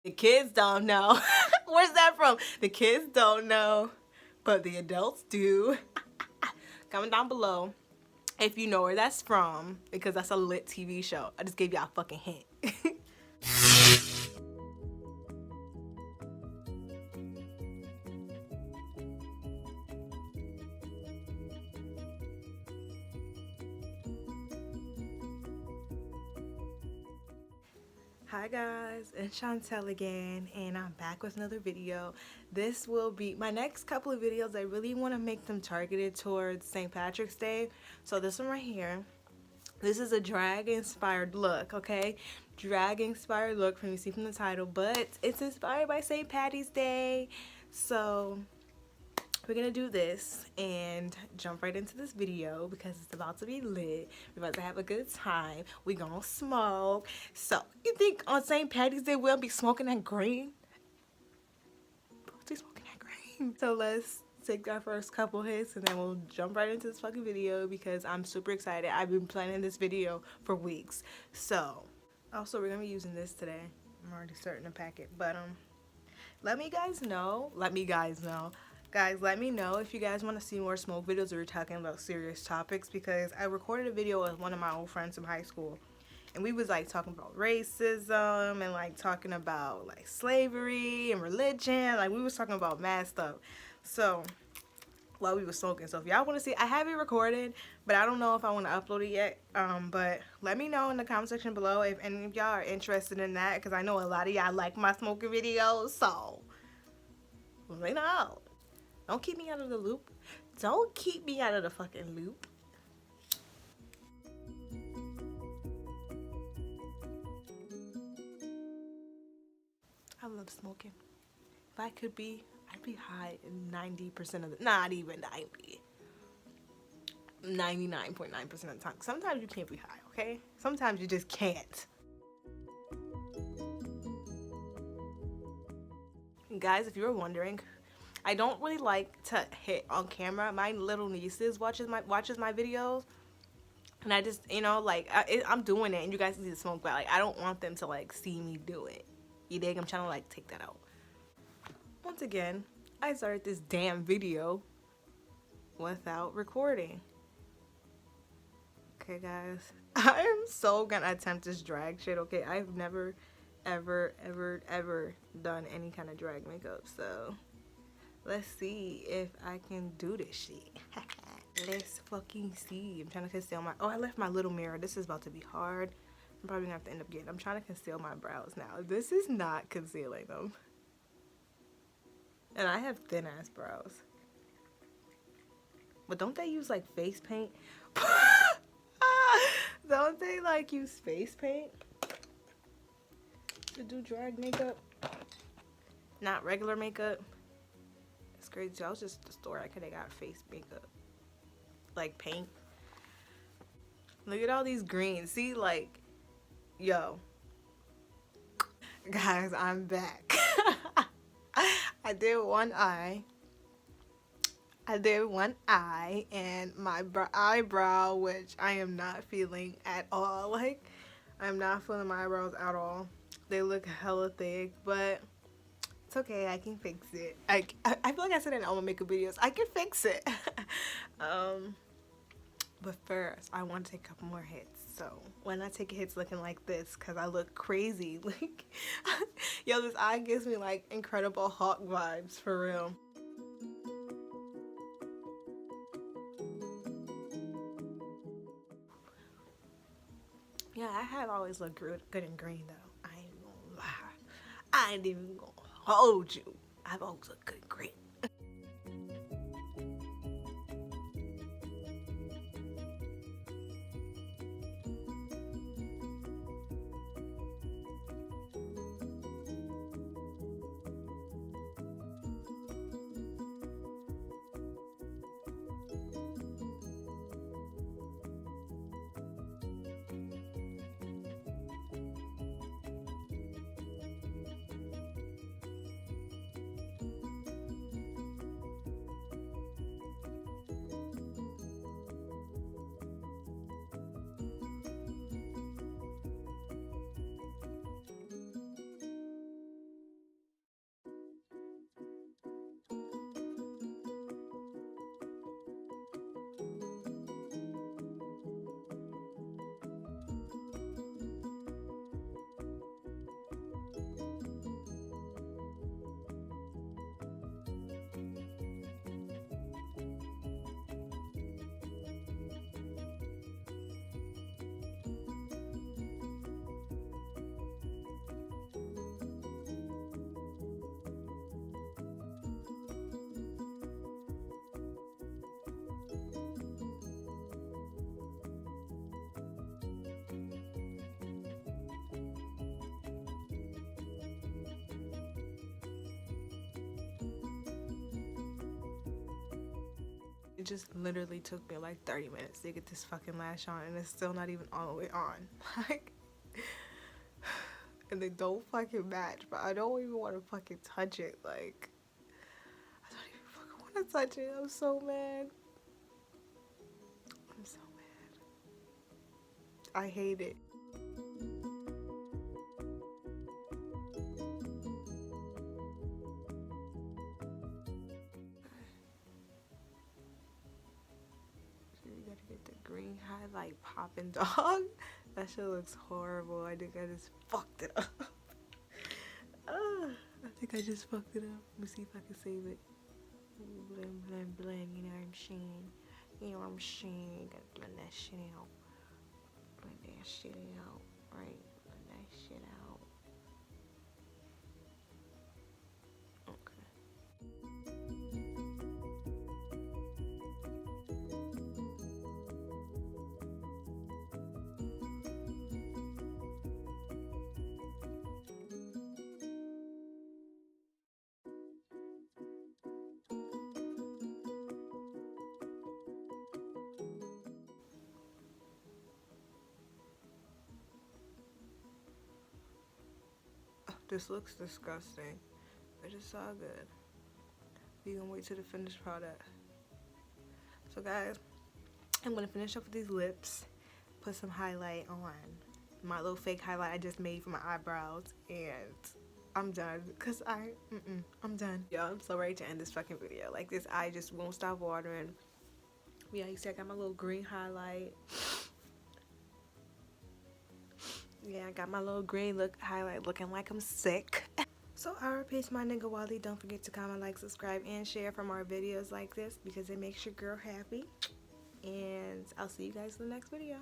The kids don't know. Where's that from? The kids don't know, but the adults do. Comment down below if you know where that's from, because that's a lit TV show. I just gave y'all a fucking hint. Hi guys, it's Chantel again, and I'm back with another video. This will be my next couple of videos. I really want to make them targeted towards St. Patrick's Day. So this one right here, this is a drag inspired look, okay? Drag inspired look from you see from the title, but it's inspired by St. Patty's Day. So we're gonna do this and jump right into this video because it's about to be lit. We're about to have a good time. We gonna smoke. So you think on St. Patty's Day we'll be smoking that green? We'll be smoking that green. So let's take our first couple hits and then we'll jump right into this fucking video because I'm super excited. I've been planning this video for weeks. So also we're gonna be using this today. I'm already starting to pack it, but let me know. Guys, let me know if you guys want to see more smoke videos or we're talking about serious topics, because I recorded a video with one of my old friends from high school and we was like talking about racism and like talking about like slavery and religion. Like we was talking about mad stuff. So while we were smoking, so if y'all want to see, I have it recorded, but I don't know if I want to upload it yet. But let me know in the comment section below if any of y'all are interested in that, because I know a lot of y'all like my smoking videos. So let me know. Don't keep me out of the loop. Don't keep me out of the fucking loop. I love smoking. If I could be, I'd be high 90% of the, not even 90. 99.9% of the time. Sometimes you can't be high, okay? Sometimes you just can't. Guys, if you were wondering, I don't really like to hit on camera. My little nieces watches my videos, and I just, you know, like I'm doing it and you guys need to smoke, but like I don't want them to like see me do it. You dig? I'm trying to like take that out. Once again, I started this damn video without recording. Okay guys, I am so gonna attempt this drag shit, okay? I've never ever done any kind of drag makeup, so let's see if I can do this shit. Let's fucking see. I'm trying to conceal my, oh, I left my little mirror. This is about to be hard. I'm probably gonna have to end up getting, I'm trying to conceal my brows now. This is not concealing them. And I have thin ass brows. But don't they use like face paint? Don't they like use face paint to do drag makeup? Not regular makeup. It's crazy. I was just at the store. I could have got face makeup, like paint. Look at all these greens. See, like, yo, guys, I'm back. I did one eye. And my eyebrow, which I am not feeling at all. Like, I'm not feeling my eyebrows at all. They look hella thick, but it's okay, I can fix it. I feel like I said in all my makeup videos, I can fix it. But first, I want to take a couple more hits. So when I take hits looking like this, because I look crazy. Like, yo, this eye gives me like Incredible Hulk vibes, for real. Yeah, I have always looked good in green though. I ain't gonna lie. I ain't even gonna hold you. I've always looked good in green. just literally took me like 30 minutes to get this fucking lash on, and it's still not even all the way on. Like, and they don't fucking match, but I don't even want to fucking touch it. Like, I don't even fucking want to touch it. I'm so mad. I'm so mad. I hate it. So you gotta get the green highlight popping, dog. That shit looks horrible. I think I just fucked it up. I think I just fucked it up. Let me see if I can save it. Blend, blend, blend. You know what I'm saying? You know what I'm saying? Gotta blend that shit out. Blend that shit out. Right? Blend that shit out. This looks disgusting, but it's all good. We gonna wait till the finished product. So guys, I'm gonna finish up with these lips, put some highlight on, my little fake highlight I just made for my eyebrows, and I'm done. Cause I'm done. Yo, I'm so ready to end this fucking video. Like, this eye just won't stop watering. Yeah, you see I got my little green highlight. Yeah, I got my little green highlight looking like I'm sick. So I repeat, my nigga Wally, don't forget to comment, like, subscribe, and share for more videos like this because it makes your girl happy. And I'll see you guys in the next video.